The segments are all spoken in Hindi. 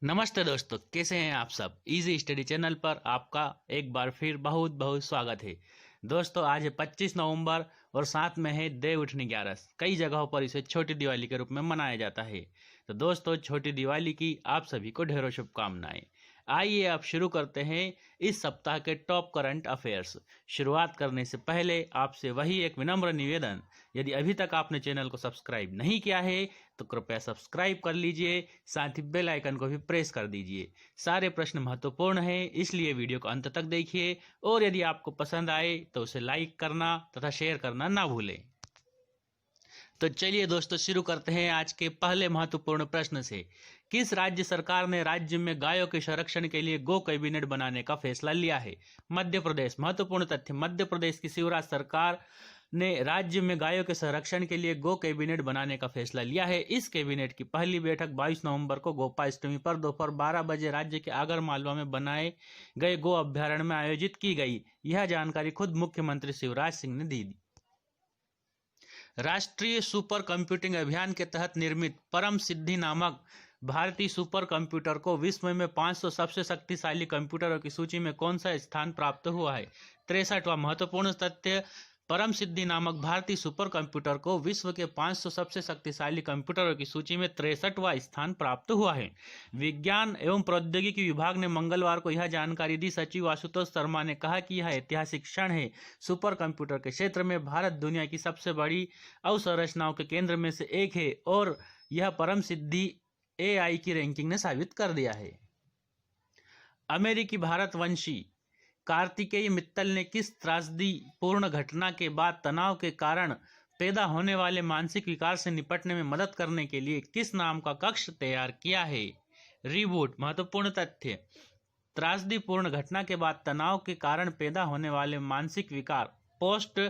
नमस्ते दोस्तों, कैसे हैं आप सब। इजी स्टडी चैनल पर आपका एक बार फिर बहुत बहुत स्वागत है। दोस्तों, आज है 25 नवंबर और साथ में है देव उठनी 11। कई जगहों पर इसे छोटी दिवाली के रूप में मनाया जाता है। तो दोस्तों, छोटी दिवाली की आप सभी को ढेरों शुभकामनाएं। आइए अब शुरू करते हैं इस सप्ताह के टॉप करंट अफेयर्स। शुरुआत करने से पहले आपसे वही एक विनम्र निवेदन, यदि अभी तक आपने चैनल को सब्सक्राइब नहीं किया है तो कृपया सब्सक्राइब कर लीजिए, साथ ही बेल आइकन को भी प्रेस कर दीजिए। सारे प्रश्न महत्वपूर्ण हैं, इसलिए वीडियो को अंत तक देखिए और यदि आपको पसंद आए तो उसे लाइक करना तथा शेयर करना ना भूलें। तो चलिए दोस्तों, शुरू करते हैं आज के पहले महत्वपूर्ण प्रश्न से। किस राज्य सरकार ने राज्य में गायों के संरक्षण के लिए गो कैबिनेट बनाने का फैसला लिया है? मध्य प्रदेश। महत्वपूर्ण तथ्य, मध्य प्रदेश की शिवराज सरकार ने राज्य में गायों के संरक्षण के लिए गो कैबिनेट बनाने का फैसला लिया है। इस कैबिनेट की पहली बैठक 22 नवंबर को गोपाष्टमी पर दोपहर 12 बजे राज्य के आगर मालवा में बनाए गए गो अभ्यारण्य में आयोजित की गई। यह जानकारी खुद मुख्यमंत्री शिवराज सिंह ने दी। राष्ट्रीय सुपर कंप्यूटिंग अभियान के तहत निर्मित परम सिद्धि नामक भारतीय सुपर कंप्यूटर को विश्व में 500 सबसे शक्तिशाली कंप्यूटरों की सूची में कौन सा स्थान प्राप्त हुआ है? 63वां। महत्वपूर्ण तथ्य, परम सिद्धि नामक भारतीय सुपर कंप्यूटर को विश्व के 500 सबसे शक्तिशाली कंप्यूटरों की सूची में 63वां स्थान प्राप्त हुआ है। विज्ञान एवं प्रौद्योगिकी विभाग ने मंगलवार को यह जानकारी दी। सचिव आशुतोष शर्मा ने कहा कि यह ऐतिहासिक क्षण है। सुपर कंप्यूटर के क्षेत्र में भारत दुनिया की सबसे बड़ी अवसंरचनाओं के केंद्र में से एक है और यह परम सिद्धि AI की रैंकिंग ने साबित कर दिया है। अमेरिकी भारतवंशी कार्तिकेय मित्तल ने किस त्रासदीपूर्ण घटना के बाद तनाव के कारण पैदा होने वाले मानसिक विकार से निपटने में मदद करने के लिए किस नाम का कक्ष तैयार किया है? रिबूट। महत्वपूर्ण तथ्य, त्रासदीपूर्ण घटना के बाद तनाव के कारण पैदा होने वाले मानसिक विकार पोस्ट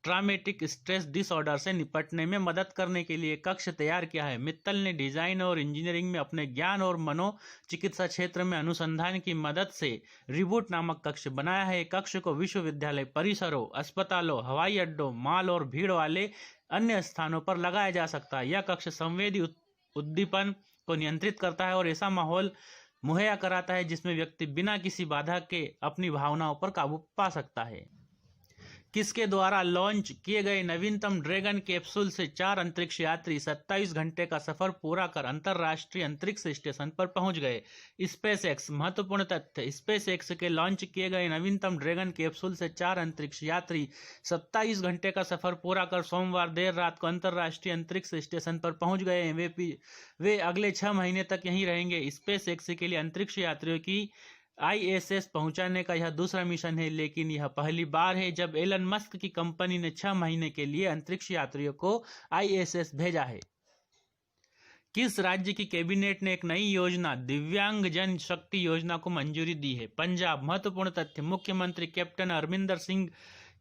ट्रॉमेटिक स्ट्रेस डिसऑर्डर से निपटने में मदद करने के लिए कक्ष तैयार किया है। मित्तल ने डिजाइन और इंजीनियरिंग में अपने ज्ञान और मनोचिकित्सा क्षेत्र में अनुसंधान की मदद से रिबूट नामक कक्ष बनाया है। कक्ष को विश्वविद्यालय परिसरों, अस्पतालों, हवाई अड्डों, मॉल और भीड़ वाले अन्य स्थानों पर लगाया जा सकता है। यह कक्ष संवेदी उद्दीपन को नियंत्रित करता है और ऐसा माहौल मुहैया कराता है जिसमें व्यक्ति बिना किसी बाधा के अपनी भावनाओं पर काबू पा सकता है। किसके द्वारा लॉन्च किए गए नवीनतम ड्रैगन कैप्सूल से 4 अंतरिक्ष यात्री 27 घंटे का सफर पूरा कर अंतरराष्ट्रीय अंतरिक्ष स्टेशन पर पहुंच गए? Space x. महत्वपूर्ण तथ्य, स्पेस एक्स के लॉन्च किए गए नवीनतम ड्रैगन कैप्सूल से 4 अंतरिक्ष यात्री 27 घंटे का सफर पूरा कर सोमवार देर रात को अंतरराष्ट्रीय अंतरिक्ष स्टेशन पर पहुंच गए हैं। वे अगले 6 महीने तक यहीं रहेंगे। स्पेस एक्स के लिए अंतरिक्ष यात्रियों की ISS पहुंचाने का यह दूसरा मिशन है, लेकिन यह पहली बार है जब एलन मस्क की कंपनी ने 6 महीने के लिए अंतरिक्ष यात्रियों को ISS भेजा है। किस राज्य की कैबिनेट ने एक नई योजना दिव्यांग जन शक्ति योजना को मंजूरी दी है? पंजाब। महत्वपूर्ण तथ्य, मुख्यमंत्री कैप्टन अमरिंदर सिंह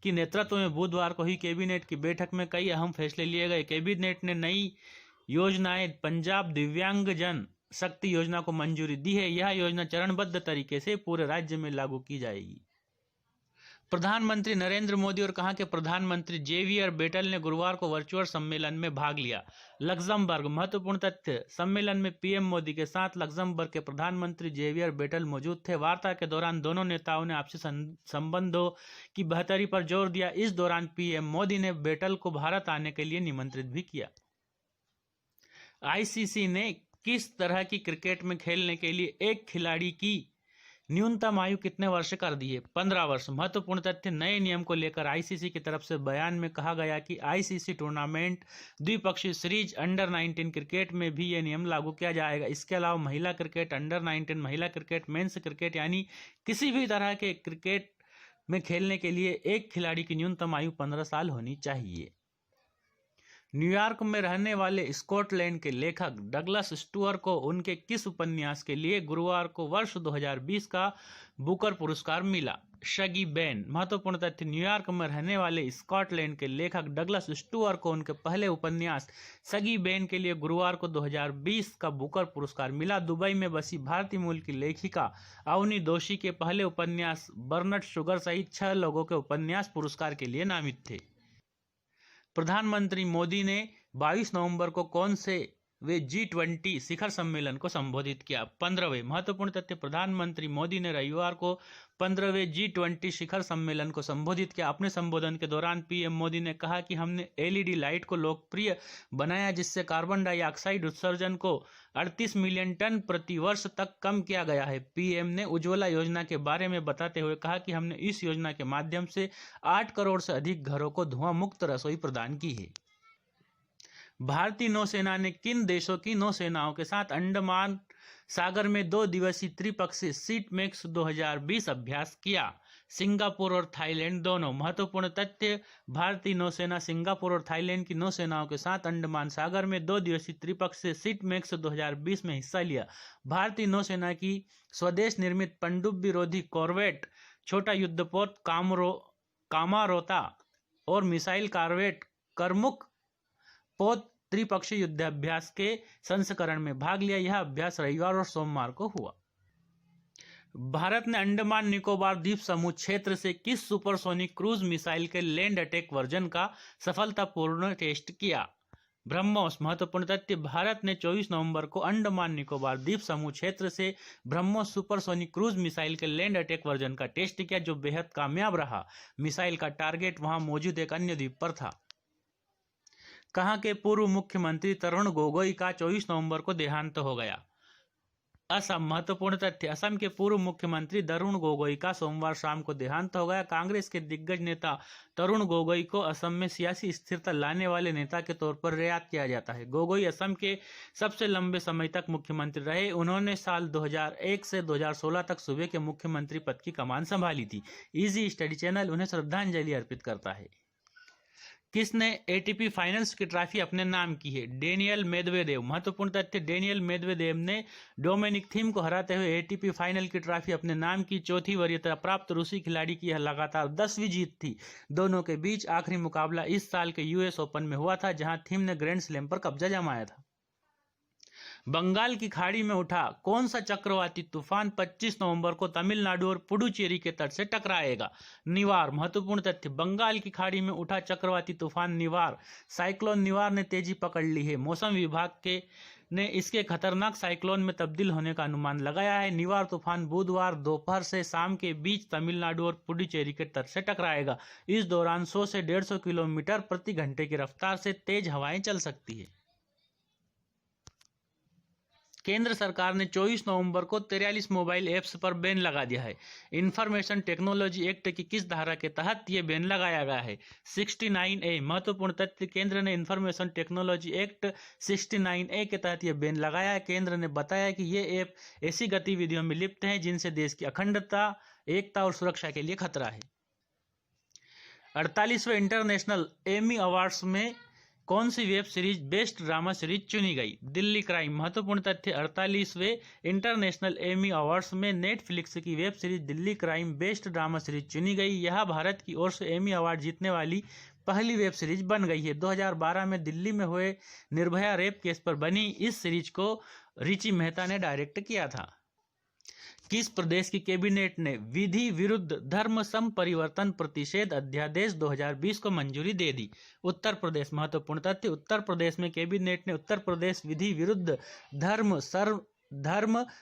की नेतृत्व में बुधवार को हुई कैबिनेट की बैठक में कई अहम फैसले लिए गए। कैबिनेट ने नई योजनाएं पंजाब दिव्यांग जन शक्ति योजना को मंजूरी दी है। यह योजना चरणबद्ध तरीके से पूरे राज्य में लागू की जाएगी। प्रधानमंत्री नरेंद्र मोदी और कहा कि प्रधानमंत्री जेवियर बेटल ने गुरुवार को वर्चुअल सम्मेलन में भाग लिया। लक्जमबर्ग। महत्वपूर्ण तथ्य, सम्मेलन में PM मोदी के साथ लक्जमबर्ग के प्रधानमंत्री जेवियर बेटल मौजूद थे। वार्ता के दौरान दोनों नेताओं ने आपसी संबंधों की बेहतरी पर जोर दिया। इस दौरान PM मोदी ने बेटल को भारत आने के लिए निमंत्रित भी किया। ICC ने किस तरह की क्रिकेट में खेलने के लिए एक खिलाड़ी की न्यूनतम आयु कितने वर्ष कर दी है? 15 वर्ष। महत्वपूर्ण तथ्य, नए नियम को लेकर ICC की तरफ से बयान में कहा गया कि ICC टूर्नामेंट, द्विपक्षीय सीरीज, अंडर-19 क्रिकेट में भी यह नियम लागू किया जाएगा। इसके अलावा महिला क्रिकेट, अंडर-19 महिला क्रिकेट, मेंस क्रिकेट यानी किसी भी तरह के क्रिकेट में खेलने के लिए एक खिलाड़ी की न्यूनतम आयु 15 साल होनी चाहिए। न्यूयॉर्क में रहने वाले स्कॉटलैंड के लेखक डगलस स्टुअर्ट को उनके किस उपन्यास के लिए गुरुवार को वर्ष 2020 का बुकर पुरस्कार मिला? Shuggie Ben. महत्वपूर्ण तथ्य, न्यूयॉर्क में रहने वाले स्कॉटलैंड के लेखक डगलस स्टुअर्ट को उनके पहले उपन्यास शगी बेन के लिए गुरुवार को 2020 का बुकर पुरस्कार मिला। दुबई में बसी भारतीय मूल की लेखिका अवनी दोषी के पहले उपन्यास बर्नट शुगर सहित 6 लोगों के उपन्यास पुरस्कार के लिए नामित थे। प्रधानमंत्री मोदी ने 22 नवंबर को कौन से वे G20 शिखर सम्मेलन को संबोधित किया। 15वें महत्वपूर्ण तथ्य, प्रधानमंत्री मोदी ने रविवार को 15वें G20 शिखर सम्मेलन को संबोधित किया। अपने संबोधन के दौरान पीएम मोदी ने कहा कि हमने एलईडी लाइट को लोकप्रिय बनाया, जिससे कार्बन डाइऑक्साइड उत्सर्जन को 38 मिलियन टन प्रति वर्ष तक कम किया गया है। पीएम ने उज्ज्वला योजना के बारे में बताते हुए कहा कि हमने इस योजना के माध्यम से 8 करोड़ से अधिक घरों को धुआं मुक्त रसोई प्रदान की है। भारतीय नौसेना ने किन देशों की नौसेनाओं के साथ अंडमान सागर में 2 दिवसीय त्रिपक्षीय सीटमेक्स 2020 अभ्यास किया? सिंगापुर और थाईलैंड दोनों। महत्वपूर्ण तथ्य, भारतीय नौसेना सिंगापुर और थाईलैंड की नौसेनाओं के साथ अंडमान सागर में 2 दिवसीय त्रिपक्षीय सीटमेक्स 2020 में हिस्सा लिया। भारतीय नौसेना की स्वदेश निर्मित पनडुब्बी रोधी कॉर्वेट, छोटा युद्धपोत कामारोता और मिसाइल कॉर्वेट करमुक पोत त्रिपक्षीय युद्धाभ्यास के संस्करण में भाग लिया। यह अभ्यास रविवार और सोमवार को हुआ। भारत ने अंडमान निकोबार द्वीप समूह क्षेत्र से किस सुपरसोनिक क्रूज मिसाइल के लैंड अटैक वर्जन का सफलतापूर्ण टेस्ट किया? ब्रह्मोस। महत्वपूर्ण तथ्य, भारत ने 24 नवंबर को अंडमान निकोबार द्वीप समूह क्षेत्र से ब्रह्मोस सुपरसोनिक क्रूज मिसाइल के लैंड अटैक वर्जन का टेस्ट किया, जो बेहद कामयाब रहा। मिसाइल का टारगेट वहां मौजूद एक अन्य द्वीप पर था। कहां के पूर्व मुख्यमंत्री तरुण गोगोई का 24 नवंबर को देहांत हो गया? असम। महत्वपूर्ण तथ्य, असम के पूर्व मुख्यमंत्री तरुण गोगोई का सोमवार शाम को देहांत हो गया। कांग्रेस के दिग्गज नेता तरुण गोगोई को असम में सियासी स्थिरता लाने वाले नेता के तौर पर याद किया जाता है। गोगोई असम के सबसे लंबे समय तक मुख्यमंत्री रहे। उन्होंने साल 2001 से 2016 तक सूबे के मुख्यमंत्री पद की कमान संभाली थी। इजी स्टडी चैनल उन्हें श्रद्धांजलि अर्पित करता है। किसने एटीपी फाइनल्स की ट्रॉफी अपने नाम की है? Daniel Medvedev. महत्वपूर्ण तथ्य, डेनियल मेदवेदेव ने डोमिनिक थीम को हराते हुए एटीपी फाइनल की ट्रॉफी अपने नाम की। चौथी वरीयता प्राप्त रूसी खिलाड़ी की यह लगातार 10वीं जीत थी। दोनों के बीच आखिरी मुकाबला इस साल के यूएस ओपन में हुआ था, जहां थीम ने ग्रैंड स्लैम पर कब्जा जमाया था। बंगाल की खाड़ी में उठा कौन सा चक्रवाती तूफान 25 नवंबर को तमिलनाडु और पुडुचेरी के तट से टकराएगा? निवार। महत्वपूर्ण तथ्य, बंगाल की खाड़ी में उठा चक्रवाती तूफान निवार साइक्लोन निवार ने तेजी पकड़ ली है। मौसम विभाग ने इसके खतरनाक साइक्लोन में तब्दील होने का अनुमान लगाया है। निवार तूफान बुधवार दोपहर से शाम के बीच तमिलनाडु और पुडुचेरी के तट से टकराएगा। इस दौरान 100 से 150 किलोमीटर प्रति घंटे की रफ्तार से तेज हवाएं चल सकती है। केंद्र सरकार ने 24 नवंबर को 43 मोबाइल ऐप्स पर बैन लगा दिया है। इंफॉर्मेशन टेक्नोलॉजी एक्ट की किस धारा के तहत यह बैन लगाया गया है? 69A। महत्वपूर्ण तथ्य, केंद्र ने इंफॉर्मेशन टेक्नोलॉजी एक्ट 69A के तहत यह बैन लगाया है। केंद्र ने बताया कि ये ऐप ऐसी गतिविधियों में लिप्त हैं जिनसे देश की अखंडता, एकता और सुरक्षा के लिए खतरा है। 48वें इंटरनेशनल एमी अवार्ड्स में कौन सी web series best drama series चुनी गई? दिल्ली क्राइम। महत्वपूर्ण तथ्य, 48वें इंटरनेशनल एमी अवार्ड्स में नेटफ्लिक्स की web series Delhi crime best drama series चुनी गई। यह भारत की ओर से एमी अवार्ड जीतने वाली पहली वेब सीरीज बन गई है। 2012 में दिल्ली में हुए निर्भया रेप केस पर बनी इस सीरीज को रिची मेहता ने डायरेक्ट किया था। किस प्रदेश की कैबिनेट ने विधि विरुद्ध धर्म संपरिवर्तन प्रतिषेध अध्यादेश 2020 को मंजूरी दे दी? उत्तर प्रदेश। महत्वपूर्ण तथ्य, उत्तर प्रदेश में कैबिनेट ने उत्तर प्रदेश विधि विरुद्ध धर्म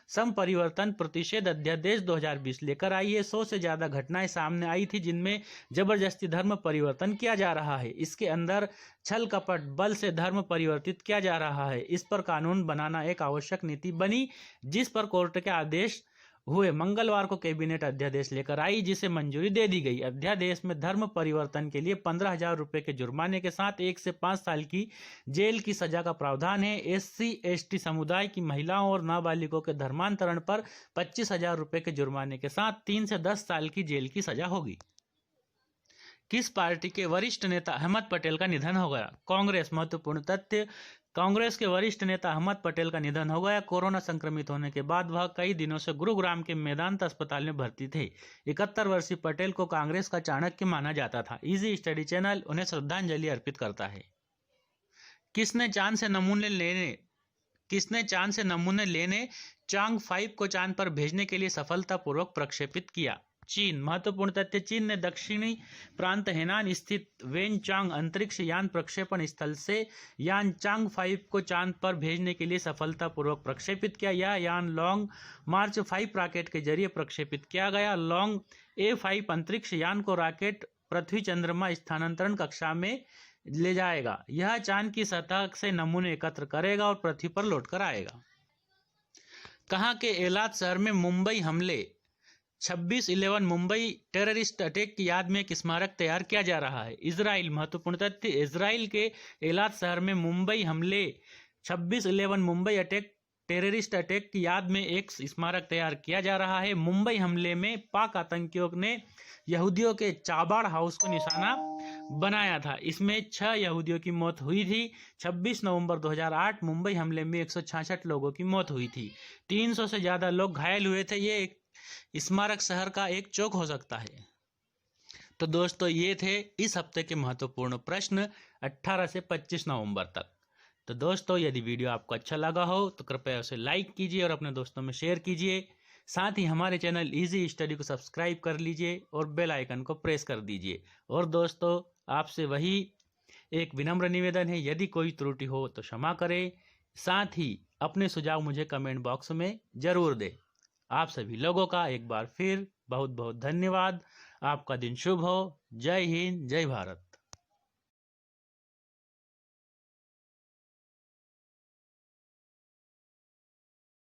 संपरिवर्तन प्रतिषेध अध्यादेश 2020 लेकर आई है। 100 से ज्यादा घटनाएं सामने आई थी जिनमें जबरदस्ती धर्म परिवर्तन किया जा रहा है। इसके अंदर छल कपट बल से धर्म परिवर्तित किया जा रहा है। इस पर कानून बनाना एक आवश्यक नीति बनी, जिस पर कोर्ट के आदेश हुए। मंगलवार को कैबिनेट अध्यादेश लेकर आई, जिसे मंजूरी दे दी गई। अध्यादेश में धर्म परिवर्तन के लिए 15,000 रुपए के जुर्माने के साथ 1 से 5 साल की जेल की सजा का प्रावधान है। SC/ST समुदाय की महिलाओं और नाबालिगों के धर्मांतरण पर 25,000 रुपए के जुर्माने के साथ 3 से 10 साल की जेल की सजा होगी। किस पार्टी के वरिष्ठ नेता अहमद पटेल का निधन हो गया? कांग्रेस। महत्वपूर्ण तथ्य, कांग्रेस के वरिष्ठ नेता अहमद पटेल का निधन हो गया। कोरोना संक्रमित होने के बाद वह कई दिनों से गुरुग्राम के मेदांता अस्पताल में भर्ती थे। 71 वर्षीय पटेल को कांग्रेस का चाणक्य माना जाता था। इजी स्टडी चैनल उन्हें श्रद्धांजलि अर्पित करता है। किसने चांद से नमूने लेने चांग 5 को चांद पर भेजने के लिए सफलतापूर्वक प्रक्षेपित किया? चीन। महत्वपूर्ण तथ्य, चीन ने दक्षिणी प्रांत हेनान स्थित वेनचांग अंतरिक्ष यान प्रक्षेपण स्थल से यानचांग 5 को चांद पर भेजने के लिए सफलतापूर्वक प्रक्षेपित किया। यह यान लॉन्ग मार्च 5 रॉकेट के जरिए प्रक्षेपित किया गया। लॉन्ग A5 अंतरिक्ष यान को रॉकेट पृथ्वी चंद्रमा स्थानांतरण कक्षा में ले जाएगा। यह चांद की सतह से नमूने एकत्र करेगा और पृथ्वी पर लौट कर आएगा। कहाँ के एलात शहर में मुंबई हमले 26/11 मुंबई टेररिस्ट अटैक की याद में एक स्मारक तैयार किया जा रहा है। इजराइल। महत्वपूर्ण तथ्य, इजराइल के एलात शहर में मुंबई हमले 26/11 मुंबई टेररिस्ट अटैक की याद में एक स्मारक तैयार किया जा रहा है। मुंबई हमले में पाक आतंकियों ने यहूदियों के चाबाड़ हाउस को निशाना बनाया था। इसमें 6 यहूदियों की मौत हुई थी। 26 नवंबर 2008 मुंबई हमले में 166 लोगों की मौत हुई थी। 300 से ज्यादा लोग घायल हुए थे। ये स्मारक शहर का एक चौक हो सकता है। तो दोस्तों, ये थे इस हफ्ते के महत्वपूर्ण प्रश्न 18 से 25 नवंबर तक। तो दोस्तों, यदि वीडियो आपको अच्छा लगा हो तो कृपया उसे लाइक कीजिए और अपने दोस्तों में शेयर कीजिए। साथ ही हमारे चैनल इजी स्टडी को सब्सक्राइब कर लीजिए और बेल आइकन को प्रेस कर दीजिए। और दोस्तों, आपसे वही एक विनम्र निवेदन है, यदि कोई त्रुटि हो तो क्षमा करें। साथ ही अपने सुझाव मुझे कमेंट बॉक्स में जरूर दें। आप सभी लोगों का एक बार फिर बहुत बहुत धन्यवाद। आपका दिन शुभ हो। जय हिंद, जय भारत।